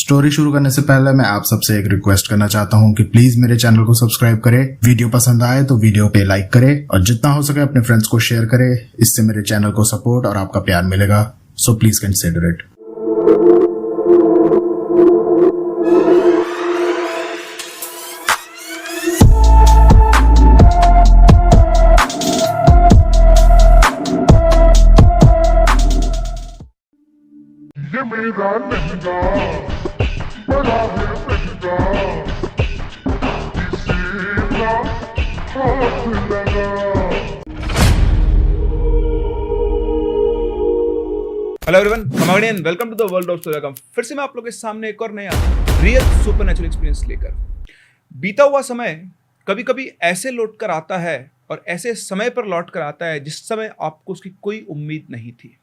Story शुरू करने से पहले मैं आप सबसे एक रिक्वेस्ट करना चाहता हूँ कि प्लीज मेरे चैनल को सब्सक्राइब करें, वीडियो पसंद आए तो वीडियो पे लाइक करें और जितना हो सके अपने फ्रेंड्स को शेयर करें। इससे मेरे चैनल को सपोर्ट और आपका प्यार मिलेगा, सो प्लीज कंसिडर इट। ये मेरा लहंगा बड़ा है महंगा, किसी का हाथ लगा। Hello everyone, comedian welcome to the world of story. फिर से मैं आप लोगों के सामने एक और नया रियल सुपरनैचुरल एक्सपीरियंस लेकर। बीता हुआ समय कभी कभी ऐसे लौट कर आता है और ऐसे समय पर लौट कर आता है जिस समय आपको उसकी कोई उम्मीद नहीं थी।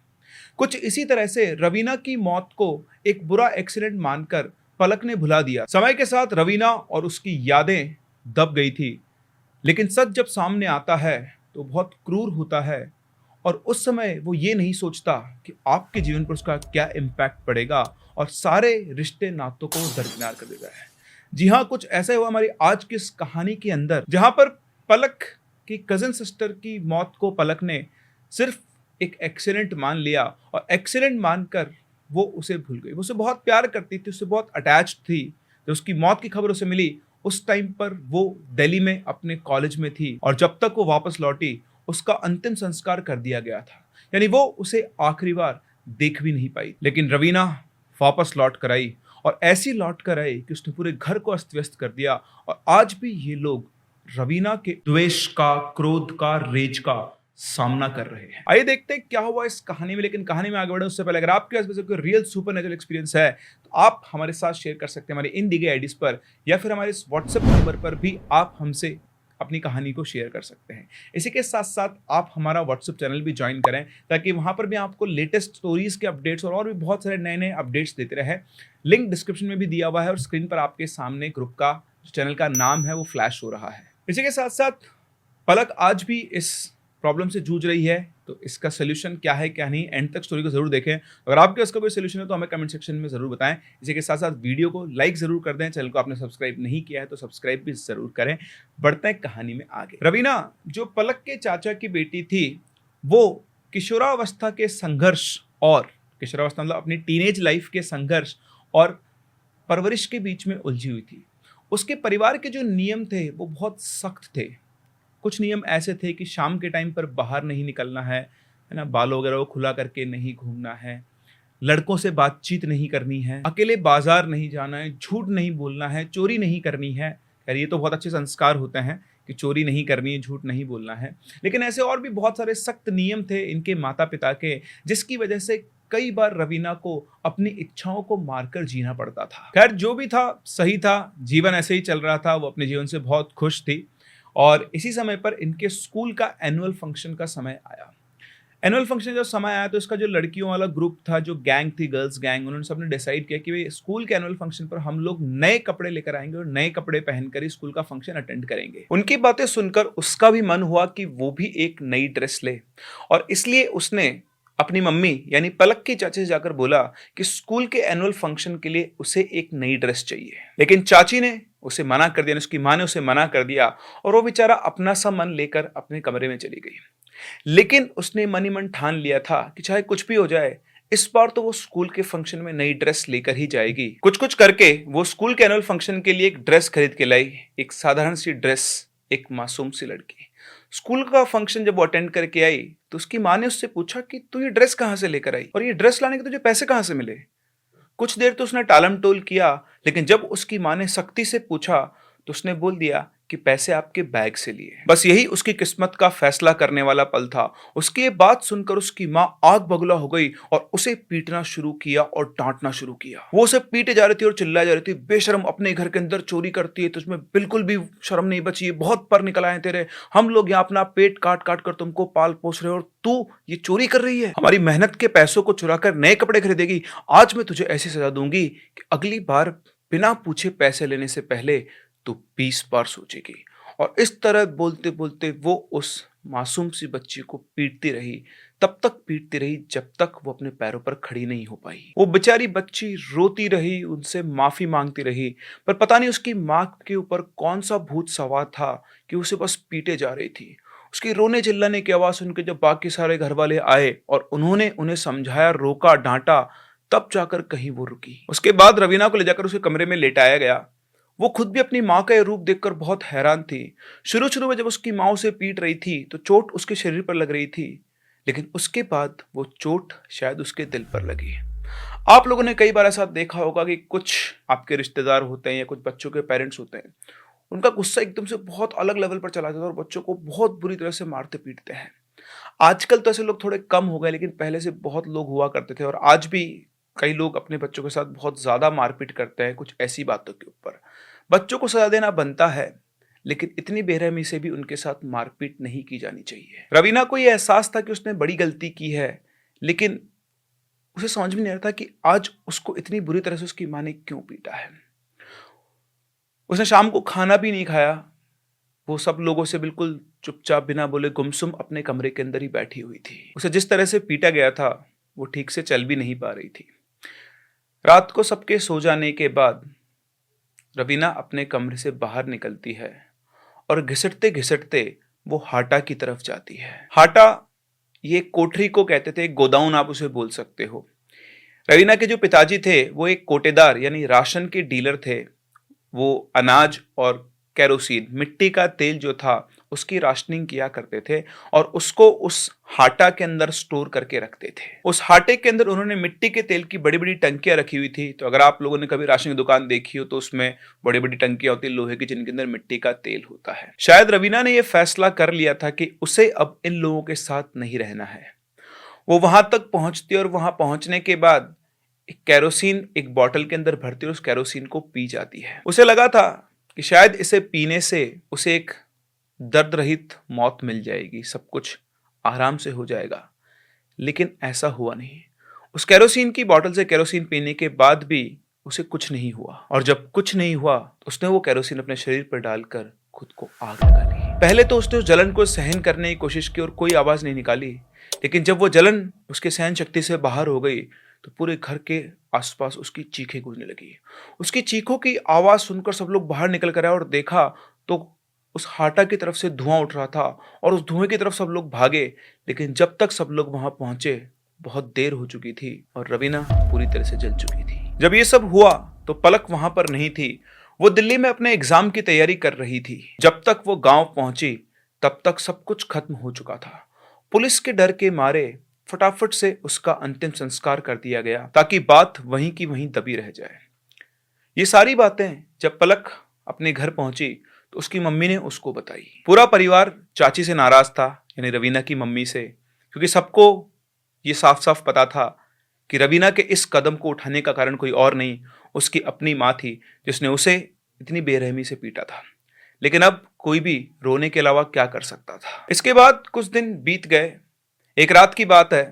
कुछ इसी तरह से रवीना की मौत को एक बुरा एक्सीडेंट मानकर पलक ने भुला दिया। समय के साथ रवीना और उसकी यादें दब गई थी, लेकिन सच जब सामने आता है तो बहुत क्रूर होता है और उस समय वो ये नहीं सोचता कि आपके जीवन पर उसका क्या इम्पैक्ट पड़ेगा और सारे रिश्ते नातों को दरकिनार कर देता है। जी हाँ, कुछ ऐसा हुआ हमारी आज की इस कहानी के अंदर, जहां पर पलक की कजिन सिस्टर की मौत को पलक ने सिर्फ एक एक्सीडेंट मान लिया और एक्सीडेंट मानकर वो उसे भूल गई। वो उसे बहुत प्यार करती थी, उससे बहुत अटैच्ड थी। जब उसकी मौत की खबर उसे मिली उस टाइम पर वो दिल्ली में अपने कॉलेज में थी और जब तक वो वापस लौटी उसका अंतिम संस्कार कर दिया गया था, यानी वो उसे आखिरी बार देख भी नहीं पाई। लेकिन रवीना वापस लौट कर आई और ऐसी लौट कर आई कि उसने पूरे घर को अस्त व्यस्त कर दिया और आज भी ये लोग रवीना के द्वेष का, क्रोध का, रेज का सामना कर रहे हैं। आइए देखते हैं क्या हुआ इस कहानी में। लेकिन कहानी में आगे बढ़े उससे पहले अगर आपके पास कोई रियल सुपरनैचुरल एक्सपीरियंस है तो आप हमारे साथ शेयर कर सकते हैं हमारे इन दी गई आईडीज पर, या फिर हमारे इस व्हाट्सएप नंबर पर भी आप हमसे अपनी कहानी को शेयर कर सकते हैं। इसी के साथ साथ आप हमारा व्हाट्सएप चैनल भी ज्वाइन करें ताकि वहां पर भी आपको लेटेस्ट स्टोरीज के अपडेट्स और भी बहुत सारे नए नए अपडेट्स देते रहे। लिंक डिस्क्रिप्शन में भी दिया हुआ है और स्क्रीन पर आपके सामने ग्रुप का जो चैनल का नाम है वो फ्लैश हो रहा है। इसी के साथ साथ पलक आज भी इस प्रॉब्लम से जूझ रही है, तो इसका सोल्यूशन क्या है क्या नहीं, एंड तक स्टोरी को जरूर देखें। अगर आपके उसका कोई सोल्यूशन है तो हमें कमेंट सेक्शन में जरूर बताएं। इसी के साथ साथ वीडियो को लाइक जरूर कर दें, चैनल को आपने सब्सक्राइब नहीं किया है तो सब्सक्राइब भी जरूर करें। बढ़ते हैं कहानी में आगे। रवीना जो पलक के चाचा की बेटी थी वो किशोरावस्था के संघर्ष और किशोरावस्था मतलब अपनी टीनेज लाइफ के संघर्ष और परवरिश के बीच में उलझी हुई थी। उसके परिवार के जो नियम थे वो बहुत सख्त थे। कुछ नियम ऐसे थे कि शाम के टाइम पर बाहर नहीं निकलना है ना, बाल वगैरह वो खुला करके नहीं घूमना है, लड़कों से बातचीत नहीं करनी है, अकेले बाजार नहीं जाना है, झूठ नहीं बोलना है, चोरी नहीं करनी है। यार ये तो बहुत अच्छे संस्कार होते हैं कि चोरी नहीं करनी है, झूठ नहीं बोलना है, लेकिन ऐसे और भी बहुत सारे सख्त नियम थे इनके माता पिता के, जिसकी वजह से कई बार रवीना को अपनी इच्छाओं को मारकर जीना पड़ता था। खैर जो भी था सही था, जीवन ऐसे ही चल रहा था, वो अपने जीवन से बहुत खुश थी। और इसी समय पर इनके स्कूल का एनुअल फंक्शन का समय आया। एनुअल फंक्शन जब समय आया तो इसका जो लड़कियों वाला ग्रुप था, जो गैंग थी, गर्ल्स गैंग, उन्होंने सबने डिसाइड किया कि भाई स्कूल के एनुअल फंक्शन पर हम लोग नए कपड़े लेकर आएंगे और नए कपड़े पहनकर ही स्कूल का फंक्शन अटेंड करेंगे। उनकी बातें सुनकर उसका भी मन हुआ कि वो भी एक नई ड्रेस ले और इसलिए उसने अपनी मम्मी यानी पलक की चाची से जाकर बोला कि स्कूल के एनुअल फंक्शन के लिए उसे एक नई ड्रेस चाहिए। लेकिन चाची ने उसे मना कर दिया, उसकी माँ ने उसे मना कर दिया और वो बेचारा अपना सा मन लेकर अपने कमरे में चली गई। लेकिन उसने मन ही मन ठान लिया था कि चाहे कुछ भी हो जाए इस बार तो वो स्कूल के फंक्शन में नई ड्रेस लेकर ही जाएगी। कुछ कुछ करके वो स्कूल के एनुअल फंक्शन के लिए एक ड्रेस खरीद के लाई, एक साधारण सी ड्रेस, एक मासूम सी लड़की। स्कूल का फंक्शन जब वो अटेंड करके आई तो उसकी माँ ने उससे पूछा कि तू ये ड्रेस कहाँ से लेकर आई और ये ड्रेस लाने के तुझे पैसे कहाँ से मिले। कुछ देर तो उसने टालम टोल किया, लेकिन जब उसकी माँ ने सख्ती से पूछा तो उसने बोल दिया कि पैसे आपके बैग से लिए। बस यही उसकी किस्मत का फैसला करने वाला पल था। उसकी ये बात सुनकर उसकी माँ आग बगुला हो गई और उसे पीटना शुरू किया और डांटना शुरू किया। वो उसे पीटे जा रही थी और चिल्लाए जा रही थी, बेशरम, अपने घर के अंदर चोरी करती है, तुझमें बिल्कुल भी शर्म नहीं बची है, बहुत पर निकल आए तेरे, हम लोग यहाँ अपना पेट काट काट कर तुमको पाल पोस रहे हो और तू ये चोरी कर रही है, हमारी मेहनत के पैसों को चुरा कर नए कपड़े खरीदेगी। आज मैं तुझे ऐसी सजा दूंगी कि अगली बार बिना पूछे पैसे लेने से पहले तू 20 बार सोचेगी। और इस तरह बोलते बोलते वो उस मासूम सी बच्ची को पीटती रही, तब तक पीटती रही जब तक वो अपने पैरों पर खड़ी नहीं हो पाई। वो बेचारी बच्ची रोती रही, उनसे माफी मांगती रही, पर पता नहीं उसकी माँ के ऊपर कौन सा भूत सवार था कि उसे बस पीटे जा रही थी। उसकी रोने चिल्लाने की आवाज सुनकर जब बाकी सारे घर वाले आए और उन्होंने उन्हें समझाया, रोका, डांटा, तब जाकर कहीं वो रुकी। उसके बाद रवीना को ले जाकर उसके कमरे में लेटाया गया। वो खुद भी अपनी माँ का ये रूप देखकर बहुत हैरान थी। शुरू शुरू में जब उसकी माँ उसे पीट रही थी तो चोट उसके शरीर पर लग रही थी, लेकिन उसके बाद वो चोट शायद उसके दिल पर लगी। आप लोगों ने कई बार ऐसा देखा होगा कि कुछ आपके रिश्तेदार होते हैं या कुछ बच्चों के पेरेंट्स होते हैं, उनका गुस्सा एकदम से बहुत अलग लेवल पर चला जाता है और बच्चों को बहुत बुरी तरह से मारते पीटते हैं। आजकल तो ऐसे लोग थोड़े कम हो गए, लेकिन पहले से बहुत लोग हुआ करते थे और आज भी कई लोग अपने बच्चों के साथ बहुत ज्यादा मारपीट करते हैं कुछ ऐसी बातों के ऊपर। बच्चों को सजा देना बनता है, लेकिन इतनी बेरहमी से भी उनके साथ मारपीट नहीं की जानी चाहिए। रवीना को यह एहसास था कि उसने बड़ी गलती की है, लेकिन उसे समझ में नहीं आ रहा था कि आज उसको इतनी बुरी तरह से उसकी माँ ने क्यों पीटा है। उसने शाम को खाना भी नहीं खाया। वो सब लोगों से बिल्कुल चुपचाप बिना बोले गुमसुम अपने कमरे के अंदर ही बैठी हुई थी। उसे जिस तरह से पीटा गया था वो ठीक से चल भी नहीं पा रही थी। रात को सबके सो जाने के बाद रवीना अपने कमरे से बाहर निकलती है और घिसटते घिसटते वो हाटा की तरफ जाती है। हाटा ये कोठरी को कहते थे, गोदाउन आप उसे बोल सकते हो। रवीना के जो पिताजी थे वो एक कोटेदार यानी राशन के डीलर थे। वो अनाज और केरोसिन, मिट्टी का तेल जो था उसकी राशनिंग किया करते थे और उसको उस हाटा के अंदर स्टोर करके रखते थे। उस हाटे के अंदर उन्होंने मिट्टी के तेल की बड़ी बड़ी टंकियां रखी हुई थी। तो अगर आप लोगों ने कभी राशन की दुकान देखी हो तो उसमें बड़ी बड़ी टंकियां होती है लोहे की, जिनके अंदर मिट्टी का तेल होता है। शायद रवीना ने यह फैसला कर लिया था कि उसे अब इन लोगों के साथ नहीं रहना है। वो वहां तक पहुंचती और वहां पहुंचने के बाद एक केरोसिन एक बॉटल के अंदर भरती और उस केरोसिन को पी जाती है। उसे लगा था कि शायद इसे पीने से उसे एक दर्द रहित मौत मिल जाएगी, सब कुछ आराम से हो जाएगा, लेकिन ऐसा हुआ नहीं। उस केरोसिन की बोतल से केरोसिन पीने के बाद भी उसे कुछ नहीं हुआ और जब कुछ नहीं हुआ तो उसने वो केरोसिन अपने शरीर पर डालकर खुद को आग लगा ली। पहले तो उसने उस जलन को सहन करने की कोशिश की और कोई आवाज नहीं निकाली, लेकिन जब वो जलन उसके सहन शक्ति से बाहर हो गई तो पूरे घर के आसपास उसकी चीखें गूंजने लगी। उसकी चीखों की आवाज सुनकर सब लोग बाहर निकल कर आए और देखा तो उस हाटा की तरफ से धुआं उठ रहा था और उस धुएं की तरफ सब लोग भागे, लेकिन जब तक सब लोग वहां पहुंचे बहुत देर हो चुकी थी और रवीना पूरी तरह से जल चुकी थी। जब ये सब हुआ तो पलक वहां पर नहीं थी। वो दिल्ली में अपने एग्जाम की तैयारी कर रही थी। जब तक वो गांव पहुंची तब तक सब कुछ खत्म हो चुका था। पुलिस के डर के मारे फटाफट से उसका अंतिम संस्कार कर दिया गया ताकि बात वहीं की वहीं दबी रह जाए। ये सारी बातें जब पलक अपने घर पहुंची तो उसकी मम्मी ने उसको बताई। पूरा परिवार चाची से नाराज था, यानी रवीना की मम्मी से, क्योंकि सबको ये साफ साफ पता था कि रवीना के इस कदम को उठाने का कारण कोई और नहीं, उसकी अपनी माँ थी जिसने उसे इतनी बेरहमी से पीटा था। लेकिन अब कोई भी रोने के अलावा क्या कर सकता था। इसके बाद कुछ दिन बीत गए। एक रात की बात है,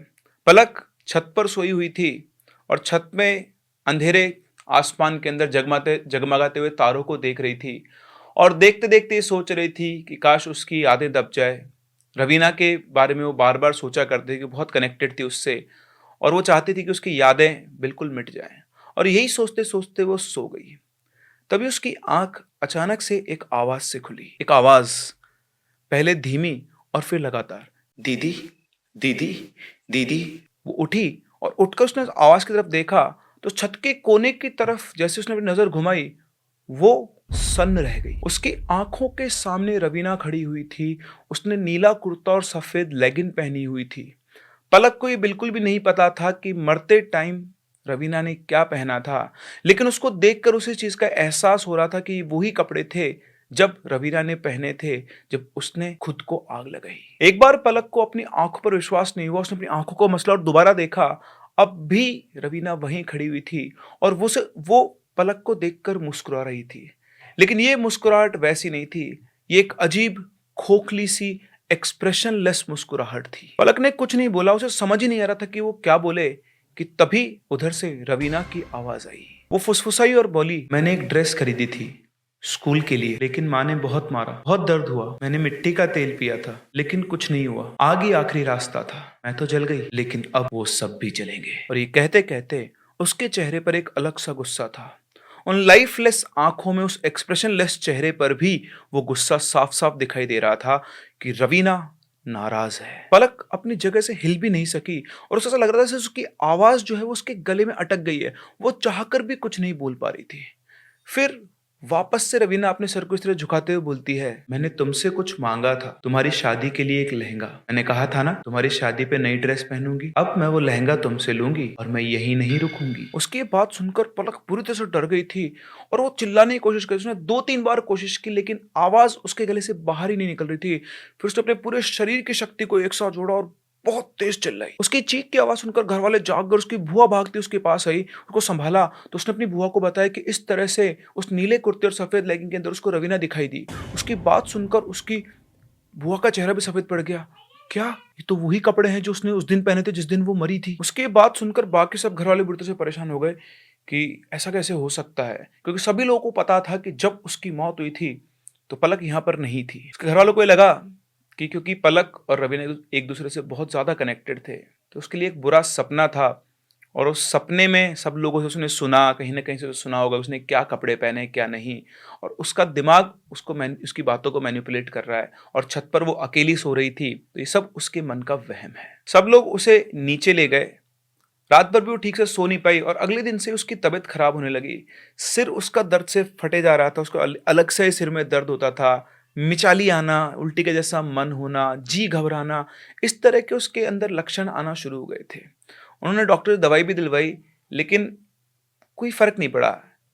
पलक छत पर सोई हुई थी और छत में अंधेरे आसमान के अंदर जगमगाते हुए तारों को देख रही थी और देखते देखते ये सोच रही थी कि काश उसकी यादें दब जाए। रवीना के बारे में वो बार बार सोचा करती थी कि बहुत कनेक्टेड थी उससे और वो चाहती थी कि उसकी यादें बिल्कुल मिट जाएं। और यही सोचते सोचते वो सो गई। तभी उसकी आंख अचानक से एक आवाज से खुली। एक आवाज, पहले धीमी और फिर लगातार, दीदी दीदी दीदी। वो उठी और उठकर उसने आवाज की तरफ देखा तो छत के कोने की तरफ जैसे उसने अपनी नजर घुमाई वो सन्न रह गई। उसकी आंखों के सामने रवीना खड़ी हुई थी। उसने नीला कुर्ता और सफेद लेगिन पहनी हुई थी। पलक को ये बिल्कुल भी नहीं पता था कि मरते टाइम रवीना ने क्या पहना था, लेकिन उसको देखकर उसी चीज का एहसास हो रहा था कि वही कपड़े थे जब रवीना ने पहने थे जब उसने खुद को आग लगाई। एक बार पलक को अपनी आंखों पर विश्वास नहीं हुआ। उसने अपनी आंखों को मसला और दोबारा देखा। अब भी रवीना वहीं खड़ी हुई थी और वो पलक को देखकर मुस्कुरा रही थी, लेकिन ये मुस्कुराहट वैसी नहीं थी। ये एक अजीब खोखली सी एक्सप्रेशनलेस मुस्कुराहट थी। पलक ने कुछ नहीं बोला, उसे समझ ही नहीं आ रहा था कि वो क्या बोले कि तभी उधर से रवीना की आवाज आई। वो फुसफुसाई और बोली, मैंने एक ड्रेस खरीदी थी, स्कूल के लिए, लेकिन माँ ने बहुत मारा, बहुत दर्द हुआ। मैंने मिट्टी का तेल पिया था, लेकिन कुछ नहीं हुआ। आग ही आखिरी रास्ता था। मैं तो जल गई, लेकिन अब वो सब भी जलेंगे। और ये कहते कहते उसके चेहरे पर एक अलग सा गुस्सा था। उन लाइफलेस आंखों में, उस एक्सप्रेशनलेस चेहरे पर भी वो गुस्सा साफ साफ दिखाई दे रहा था कि रवीना नाराज है। पलक अपनी जगह से हिल भी नहीं सकी और उसे ऐसा लग रहा था जैसे उसकी आवाज जो है वो उसके गले में अटक गई है। वो चाहकर भी कुछ नहीं बोल पा रही थी। फिर वापस से रवीना अपने सर को इस तरह झुकाते हुए बोलती है, मैंने तुमसे कुछ मांगा था, तुम्हारी शादी के लिए एक लहंगा। मैंने कहा था ना तुम्हारी शादी पे नई ड्रेस पहनूंगी। अब मैं वो लहंगा तुमसे लूंगी और मैं यही नहीं रुकूंगी। उसकी बात सुनकर पलक पूरी तरह से डर गई थी और वो चिल्लाने की कोशिश करी। उसने 2-3 बार कोशिश की, लेकिन आवाज उसके गले से बाहर ही नहीं निकल रही थी। फिर उसने अपने पूरे शरीर की शक्ति को एक साथ जोड़ा और बहुत तेज चिल्लाई। उसकी चीख की आवाज सुनकर घर वाले जाग गए। उसकी बुआ भागती उसके पास आई, उसको संभाला तो उसने अपनी बुआ को बताया कि इस तरह से उस नीले कुर्ते और सफेद लेगिंग के अंदर उसको रवीना दिखाई दी। उसकी बात सुनकर उसकी बुआ का चेहरा भी सफेद पड़ गया। क्या ये तो वही कपड़े हैं जो उसने उस दिन पहने थे जिस दिन वो मरी थी। उसके बात सुनकर बाकी सब घर वाले बुरी तरह से परेशान हो गए कि ऐसा कैसे हो सकता है, क्योंकि सभी लोगों को पता था कि जब उसकी मौत हुई थी तो पलक यहाँ पर नहीं थी। उसके घर वालों को ये लगा कि क्योंकि पलक और रवीना एक दूसरे से बहुत ज्यादा कनेक्टेड थे, तो उसके लिए एक बुरा सपना था और उस सपने में सब लोगों से उसने सुना, कहीं ना कहीं से सुना होगा उसने क्या कपड़े पहने क्या नहीं, और उसका दिमाग उसकी बातों को मैनिपुलेट कर रहा है। और छत पर वो अकेली सो रही थी, तो ये सब उसके मन का वहम है। सब लोग उसे नीचे ले गए। रात भर भी वो ठीक से सो नहीं पाई और अगले दिन से उसकी तबीयत खराब होने लगी। सिर उसका दर्द से फटे जा रहा था, उसको अलग से सिर में दर्द होता था, मिचाली आना, उल्टी के जैसा मन होना, जी घबराना, इस तरह के उसके अंदर लक्षण आना शुरू हो गए थे। उन्होंने डॉक्टर से दवाई भी दिलवाई, लेकिन कोई फर्क नहीं पड़ा।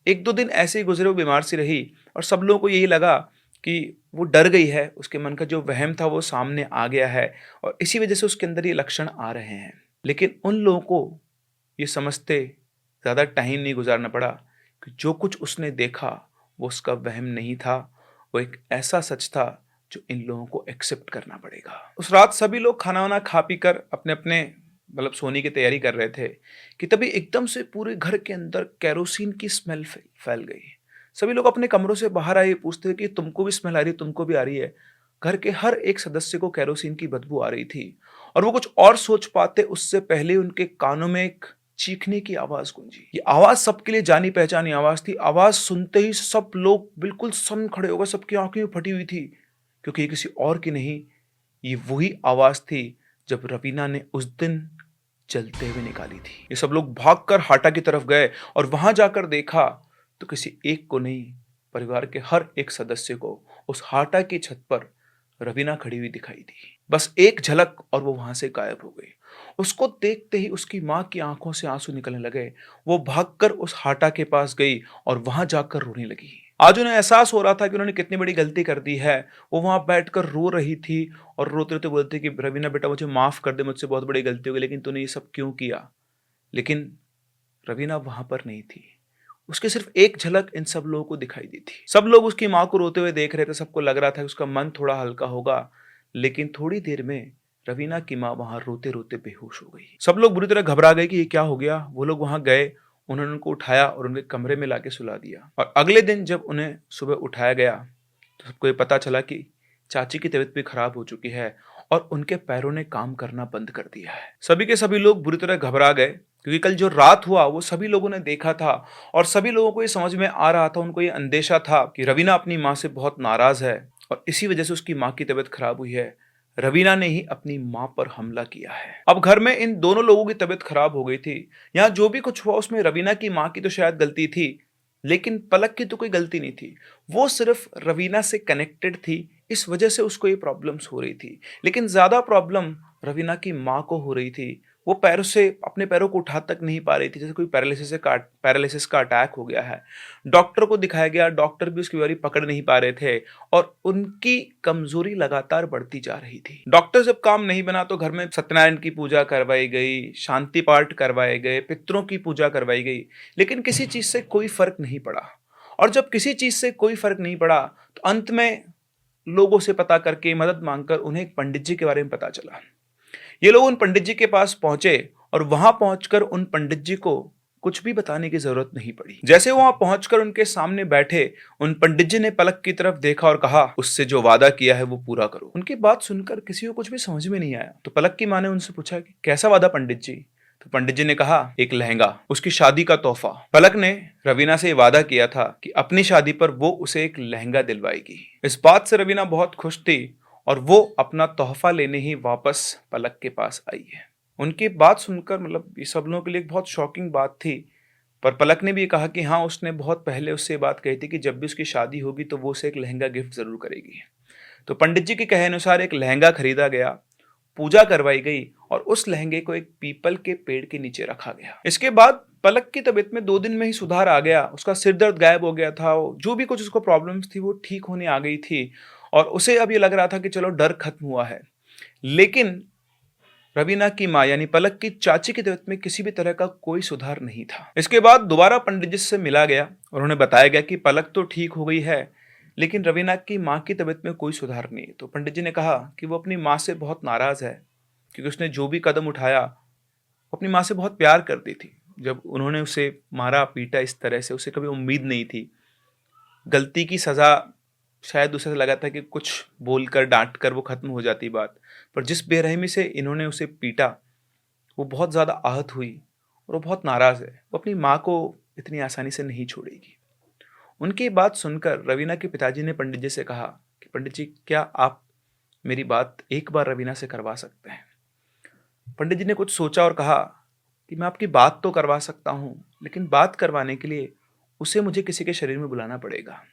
1-2 दिन ऐसे ही गुजरे, वो बीमार सी रही और सब लोगों को यही लगा कि वो डर गई है, उसके मन का जो वहम था वो सामने आ गया है और इसी वजह से उसके अंदर ये लक्षण आ रहे हैं। लेकिन उन लोगों को ये समझते ज़्यादा टाइम नहीं गुजारना पड़ा कि जो कुछ उसने देखा वो उसका वहम नहीं था, वो एक ऐसा सच था जो इन लोगों को एक्सेप्ट करना पड़ेगा। उस रात सभी लोग खाना वाना खा पी कर अपने अपने मतलब सोने की तैयारी कर रहे थे कि तभी एकदम से पूरे घर के अंदर केरोसिन की स्मेल फैल गई। सभी लोग अपने कमरों से बाहर आए, पूछते कि तुमको भी स्मेल आ रही है, तुमको भी आ रही है। घर के हर एक सदस्य को केरोसिन की बदबू आ रही थी और वो कुछ और सोच पाते उससे पहले उनके कानों में एक चीखने की आवाज गूंजी। ये आवाज सबके लिए जानी पहचानी आवाज थी। आवाज सुनते ही सब लोग बिल्कुल सन्न खड़े हो गए, सबकी आंखें फटी हुई थी, क्योंकि ये किसी और की नहीं, ये वही आवाज थी जब रवीना ने उस दिन जलते हुए निकाली थी। ये सब लोग भागकर हाटा की तरफ गए और वहां जाकर देखा तो किसी एक को नहीं, परिवार के हर एक सदस्य को उस हाटा की छत पर रवीना खड़ी हुई दिखाई दी। बस एक झलक और वो वहां से गायब हो गई। उसको देखते ही उसकी मां की आंखों से आंसू निकलने लगे। वो भागकर उस हाटा के पास गई और वहां जाकर रोने लगी। आज उन्हें एहसास हो रहा था कि उन्होंने कितनी बड़ी गलती कर दी है। वो वहां बैठकर रो रही थी और रोते रोते बोलती कि रवीना बेटा मुझे माफ कर दे, मुझसे बहुत बड़ी गलती हो गई, लेकिन तूने ये सब क्यों किया। लेकिन रवीना वहां पर नहीं थी। उसकी सिर्फ एक झलक इन सब लोगों को दिखाई दी थी। सब लोग उसकी मां को रोते हुए देख रहे थे। सबको लग रहा था कि उसका मन थोड़ा हल्का होगा, लेकिन थोड़ी देर में रवीना की मां वहां रोते रोते बेहोश हो गई। सब लोग बुरी तरह घबरा गए कि ये क्या हो गया। वो लोग वहां गए, उन्होंने उनको उठाया और उनके कमरे में लाके सुला दिया। और अगले दिन जब उन्हें सुबह उठाया गया तो सबको ये पता चला कि चाची की तबीयत भी खराब हो चुकी है और उनके पैरों ने काम करना बंद कर दिया है। सभी के सभी लोग बुरी तरह घबरा गए, क्योंकि कल जो रात हुआ वो सभी लोगों ने देखा था और सभी लोगों को ये समझ में आ रहा था, उनको ये अंदेशा था कि रवीना अपनी माँ से बहुत नाराज है और इसी वजह से उसकी माँ की तबीयत खराब हुई है। रवीना ने ही अपनी माँ पर हमला किया है। अब घर में इन दोनों लोगों की तबीयत खराब हो गई थी। यहाँ जो भी कुछ हुआ उसमें रवीना की माँ की तो शायद गलती थी, लेकिन पलक की तो कोई गलती नहीं थी। वो सिर्फ रवीना से कनेक्टेड थी, इस वजह से उसको ये प्रॉब्लम्स हो रही थी। लेकिन ज्यादा प्रॉब्लम रवीना की माँ को हो रही थी। वो पैरों से अपने पैरों को उठा तक नहीं पा रही थी, जैसे कोई पैरालिसिस का अटैक हो गया है। डॉक्टर को दिखाया गया, डॉक्टर भी उसकी बीमारी पकड़ नहीं पा रहे थे और उनकी कमजोरी लगातार बढ़ती जा रही थी। डॉक्टर जब काम नहीं बना तो घर में सत्यनारायण की पूजा करवाई गई, शांति पाठ करवाए गए, पितरों की पूजा करवाई गई, लेकिन किसी चीज से कोई फर्क नहीं पड़ा। और जब किसी चीज से कोई फर्क नहीं पड़ा तो अंत में लोगों से पता करके मदद मांगकर उन्हें एक पंडित जी के बारे में पता चला। ये लोग उन पंडित जी के पास पहुंचे और वहां पहुंचकर उन पंडित जी को कुछ भी बताने की जरूरत नहीं पड़ी। जैसे वहां पहुंचकर उनके सामने बैठे, उन पंडित जी ने पलक की तरफ देखा और कहा, उससे जो वादा किया है वो पूरा करो। उनकी बात सुनकर किसी को कुछ भी समझ में नहीं आया। तो पलक की मां ने उनसे पूछा कि कैसा वादा पंडित जी? तो पंडित जी ने कहा, एक लहंगा, उसकी शादी का तोहफा। पलक ने रवीना से वादा किया था कि अपनी शादी पर वो उसे एक लहंगा दिलवाएगी। इस बात से रवीना बहुत खुश थी और वो अपना तोहफा लेने ही वापस पलक के पास आई है। उनकी बात सुनकर मतलब ये सब लोगों के लिए एक बहुत शॉकिंग बात थी, पर पलक ने भी कहा कि हाँ, उसने बहुत पहले उससे ये बात कही थी कि जब भी उसकी शादी होगी तो वो उसे एक लहंगा गिफ्ट जरूर करेगी। तो पंडित जी के कहे अनुसार एक लहंगा खरीदा गया, पूजा करवाई गई और उस लहंगे को एक पीपल के पेड़ के नीचे रखा गया। इसके बाद पलक की तबीयत में 2 दिन में ही सुधार आ गया। उसका सिर दर्द गायब हो गया था, जो भी कुछ उसको प्रॉब्लम्स थी वो ठीक होने आ गई थी और उसे अब ये लग रहा था कि चलो डर खत्म हुआ है। लेकिन रवीना की मां यानी पलक की चाची की तबीयत में किसी भी तरह का कोई सुधार नहीं था। इसके बाद दोबारा पंडित जी से मिला गया और उन्हें बताया गया कि पलक तो ठीक हो गई है, लेकिन रवीना की मां की तबीयत में कोई सुधार नहीं। तो पंडित जी ने कहा कि वो अपनी मां से बहुत नाराज है, क्योंकि उसने जो भी कदम उठाया वो अपनी मां से बहुत प्यार करती थी। जब उन्होंने उसे मारा पीटा इस तरह से, उसे कभी उम्मीद नहीं थी। गलती की सजा शायद उसे लगा था कि कुछ बोलकर डांट कर वो खत्म हो जाती बात, पर जिस बेरहमी से इन्होंने उसे पीटा वो बहुत ज़्यादा आहत हुई और वो बहुत नाराज़ है। वो अपनी माँ को इतनी आसानी से नहीं छोड़ेगी। उनकी बात सुनकर रवीना के पिताजी ने पंडित जी से कहा कि पंडित जी, क्या आप मेरी बात एक बार रवीना से करवा सकते हैं? पंडित जी ने कुछ सोचा और कहा कि मैं आपकी बात तो करवा सकता हूँ, लेकिन बात करवाने के लिए उसे मुझे किसी के शरीर में बुलाना पड़ेगा।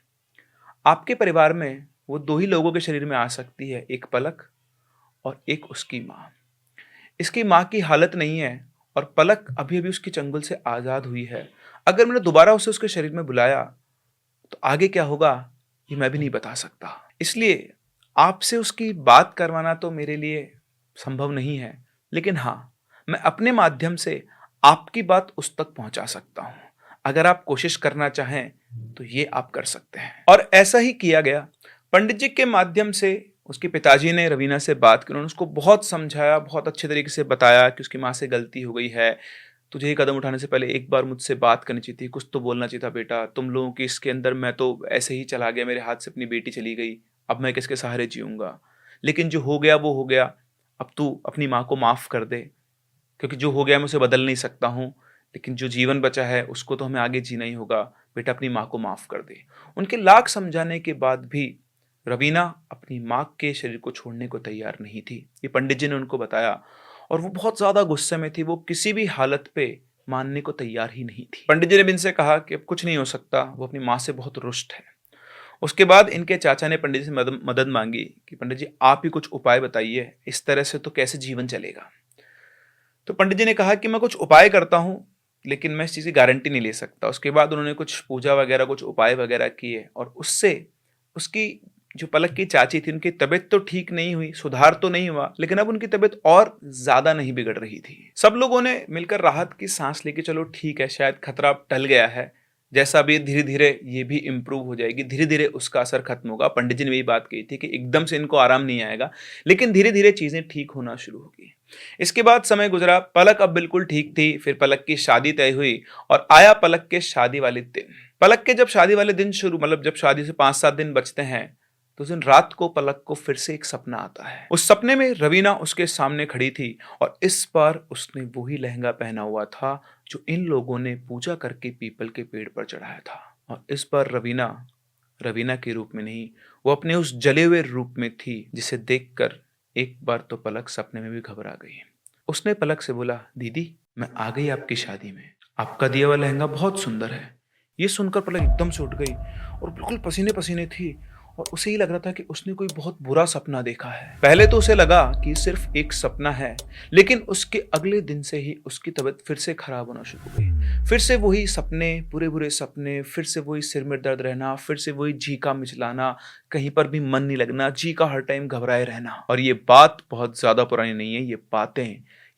आपके परिवार में वो 2 ही लोगों के शरीर में आ सकती है, एक पलक और एक उसकी माँ। इसकी माँ की हालत नहीं है और पलक अभी अभी उसकी चंगुल से आज़ाद हुई है। अगर मैंने दोबारा उसे उसके शरीर में बुलाया तो आगे क्या होगा ये मैं भी नहीं बता सकता। इसलिए आपसे उसकी बात करवाना तो मेरे लिए संभव नहीं है, लेकिन हाँ, मैं अपने माध्यम से आपकी बात उस तक पहुंचा सकता हूं। अगर आप कोशिश करना चाहें तो ये आप कर सकते हैं। और ऐसा ही किया गया। पंडित जी के माध्यम से उसके पिताजी ने रवीना से बात की। उन्होंने उसको बहुत समझाया, बहुत अच्छे तरीके से बताया कि उसकी माँ से गलती हो गई है, तुझे ये कदम उठाने से पहले एक बार मुझसे बात करनी चाहिए थी, कुछ तो बोलना चाहिए था बेटा। तुम लोगों की इसके अंदर मैं तो ऐसे ही चला गया, मेरे हाथ से अपनी बेटी चली गई, अब मैं किसके सहारे जीऊंगा। लेकिन जो हो गया वो हो गया, अब तू अपनी माँ को माफ़ कर दे, क्योंकि जो हो गया मैं उसे बदल नहीं सकता हूँ, लेकिन जो जीवन बचा है उसको तो हमें आगे जीना ही होगा। बेटा अपनी माँ को माफ़ कर दे। उनके लाख समझाने के बाद भी रवीना अपनी माँ के शरीर को छोड़ने को तैयार नहीं थी। ये पंडित जी ने उनको बताया और वो बहुत ज़्यादा गुस्से में थी। वो किसी भी हालत पे मानने को तैयार ही नहीं थी। पंडित जी ने भी इनसे कहा कि अब कुछ नहीं हो सकता, वो अपनी माँ से बहुत रुष्ट है। उसके बाद इनके चाचा ने पंडित जी से मदद मांगी कि पंडित जी आप ही कुछ उपाय बताइए, इस तरह से तो कैसे जीवन चलेगा। तो पंडित जी ने कहा कि मैं कुछ उपाय करता हूँ, लेकिन मैं इस चीज़ की गारंटी नहीं ले सकता। उसके बाद उन्होंने कुछ पूजा वगैरह, कुछ उपाय वगैरह किए और उससे उसकी जो पलक की चाची थी, उनकी तबीयत तो ठीक नहीं हुई, सुधार तो नहीं हुआ, लेकिन अब उनकी तबीयत और ज्यादा नहीं बिगड़ रही थी। सब लोगों ने मिलकर राहत की सांस ली कि चलो ठीक है, शायद खतरा टल गया है, जैसा भी धीरे धीरे ये भी इम्प्रूव हो जाएगी, धीरे धीरे उसका असर खत्म होगा। पंडित जी ने यही बात कही थी कि एकदम से इनको आराम नहीं आएगा, लेकिन धीरे धीरे चीजें ठीक होना शुरू होगी। इसके बाद समय गुजरा, पलक अब बिल्कुल ठीक थी। फिर पलक की शादी तय हुई और आया पलक के शादी वाले दिन। पलक के जब शादी वाले दिन शुरू, मतलब जब शादी से 5-7 दिन बचते हैं, तो उस दिन रात को पलक को फिर से एक सपना आता है। उस सपने में रवीना उसके सामने खड़ी थी और इस बार उसने वही लहंगा पहना हुआ था जो इन लोगों ने पूजा करके पीपल के पेड़ पर चढ़ाया था। और इस बार रवीना के रूप में नहीं, वो अपने उस जले हुए रूप में थी, जिसे देखकर एक बार तो पलक सपने में भी घबरा गई। उसने पलक से बोला, दीदी मैं आ गई आपकी शादी में, आपका दिया हुआ लहंगा बहुत सुंदर है। ये सुनकर पलक एकदम से उठ गई और बिल्कुल पसीने पसीने थी और उसे ही लग रहा था कि उसने कोई बहुत बुरा सपना देखा है। पहले तो उसे लगा कि सिर्फ एक सपना है, लेकिन उसके अगले दिन से ही उसकी तबीयत फिर से खराब होना शुरू हो गई। फिर से वही सपने, बुरे बुरे सपने, फिर से वही सिर में दर्द रहना, फिर से वही जी का मिचलाना, कहीं पर भी मन नहीं लगना, जी का हर टाइम घबराए रहना। और ये बात बहुत ज्यादा पुरानी नहीं है,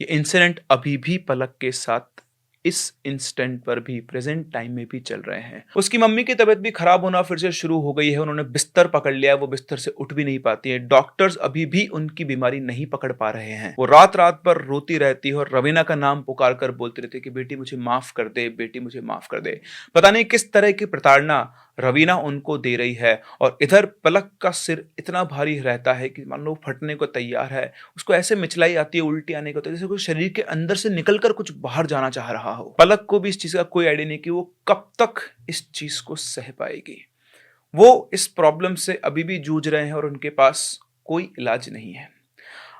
ये इंसिडेंट अभी भी पलक के साथ इस इंस्टेंट पर भी, प्रेजेंट टाइम में भी चल रहे हैं। उसकी मम्मी की तबीयत भी खराब होना फिर से शुरू हो गई है। उन्होंने बिस्तर पकड़ लिया है, वो बिस्तर से उठ भी नहीं पाती है। डॉक्टर्स अभी भी उनकी बीमारी नहीं पकड़ पा रहे हैं। वो रात रात भर रोती रहती है और रवीना का नाम पुकार कर बोलती रहती है कि बेटी मुझे माफ कर दे, बेटी मुझे माफ कर दे। पता नहीं किस तरह की प्रताड़ना रवीना उनको दे रही है। और इधर पलक का सिर इतना भारी रहता है कि मान लो फटने को तैयार है। उसको ऐसे मिचलाई आती है, उल्टी आने को, तो जैसे कोई शरीर के अंदर से निकलकर कुछ बाहर जाना चाह रहा हो। पलक को भी इस चीज का कोई आइडिया नहीं कि वो कब तक इस चीज को सह पाएगी। वो इस प्रॉब्लम से अभी भी जूझ रहे हैं और उनके पास कोई इलाज नहीं है।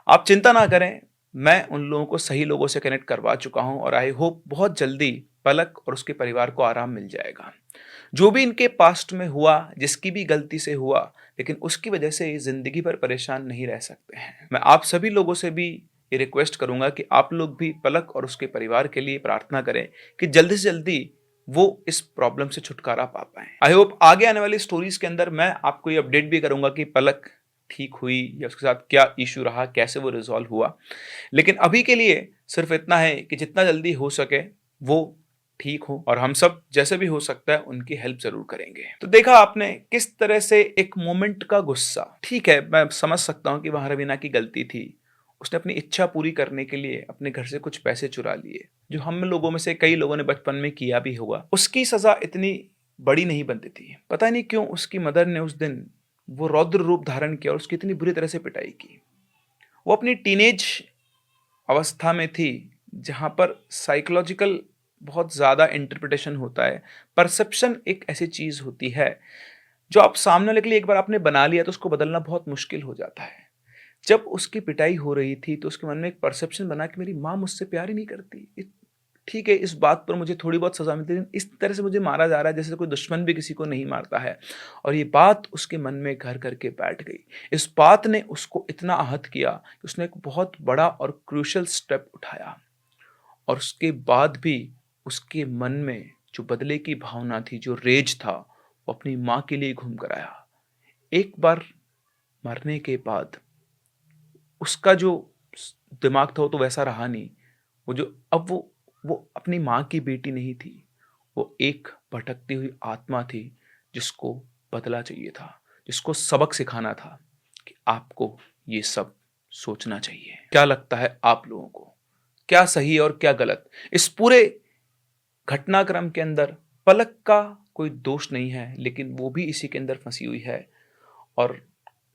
आप चिंता ना करें, मैं उन लोगों को सही लोगों से कनेक्ट करवा चुका हूं और आई होप बहुत जल्दी पलक और उसके परिवार को आराम मिल जाएगा। जो भी इनके पास्ट में हुआ, जिसकी भी गलती से हुआ, लेकिन उसकी वजह से ये जिंदगी भर परेशान नहीं रह सकते हैं। मैं आप सभी लोगों से भी ये रिक्वेस्ट करूंगा कि आप लोग भी पलक और उसके परिवार के लिए प्रार्थना करें कि जल्दी से जल्दी वो इस प्रॉब्लम से छुटकारा पा पाए। आई होप आगे आने वाली स्टोरीज के अंदर मैं आपको ये अपडेट भी करूंगा कि पलक ठीक हुई या उसके साथ क्या इशू रहा, कैसे वो रिजॉल्व हुआ। लेकिन अभी के लिए सिर्फ इतना है कि जितना जल्दी हो सके वो ठीक हो और हम सब जैसे भी हो सकता है उनकी हेल्प जरूर करेंगे। तो देखा आपने किस तरह से एक मोमेंट का गुस्सा, ठीक है मैं समझ सकता हूं कि वहां रवीना की गलती थी। उसने अपनी इच्छा पूरी करने के लिए अपने घर से कुछ पैसे चुरा लिए, जो हम लोगों में से कई लोगों ने बचपन में किया भी होगा। उसकी सजा इतनी बड़ी नहीं बनती थी। पता नहीं क्यों उसकी मदर ने उस दिन वो रौद्र रूप धारण किया और उसकी इतनी बुरी तरह से पिटाई की। वो अपनी टीनेज अवस्था में थी जहां पर साइकोलॉजिकल बहुत ज़्यादा इंटरप्रिटेशन होता है। परसेप्शन एक ऐसी चीज़ होती है जो आप सामने वाले के लिए एक बार आपने बना लिया तो उसको बदलना बहुत मुश्किल हो जाता है। जब उसकी पिटाई हो रही थी तो उसके मन में एक परसेप्शन बना कि मेरी माँ मुझसे प्यार ही नहीं करती। ठीक है, इस बात पर मुझे थोड़ी बहुत सजा मिलती है, इस तरह से मुझे मारा जा रहा है जैसे कोई दुश्मन भी किसी को नहीं मारता है। और ये बात उसके मन में घर करके बैठ गई। इस बात ने उसको इतना आहत किया कि उसने एक बहुत बड़ा और क्रूशियल स्टेप उठाया। और उसके बाद भी उसके मन में जो बदले की भावना थी, जो रेज था, वो अपनी माँ के लिए घूम कर आया। एक बार मरने के बाद उसका जो दिमाग था वो तो वैसा रहा नहीं। वो जो अब वो अपनी माँ की बेटी नहीं थी, वो एक भटकती हुई आत्मा थी जिसको बदला चाहिए था, जिसको सबक सिखाना था कि आपको ये सब सोचना चाहिए। क्या लगता है आप लोगों को, क्या सही और क्या गलत? इस पूरे घटनाक्रम के अंदर पलक का कोई दोष नहीं है, लेकिन वो भी इसी के अंदर फंसी हुई है। और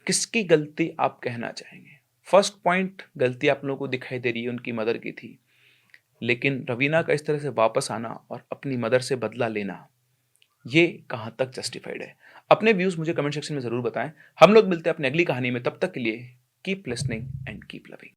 किसकी गलती आप कहना चाहेंगे? फर्स्ट पॉइंट, गलती आप लोगों को दिखाई दे रही है उनकी मदर की थी, लेकिन रवीना का इस तरह से वापस आना और अपनी मदर से बदला लेना, ये कहां तक जस्टिफाइड है? अपने व्यूज मुझे कमेंट सेक्शन में जरूर बताएं। हम लोग मिलते हैं अपनी अगली कहानी में, तब तक के लिए keep listening and keep loving.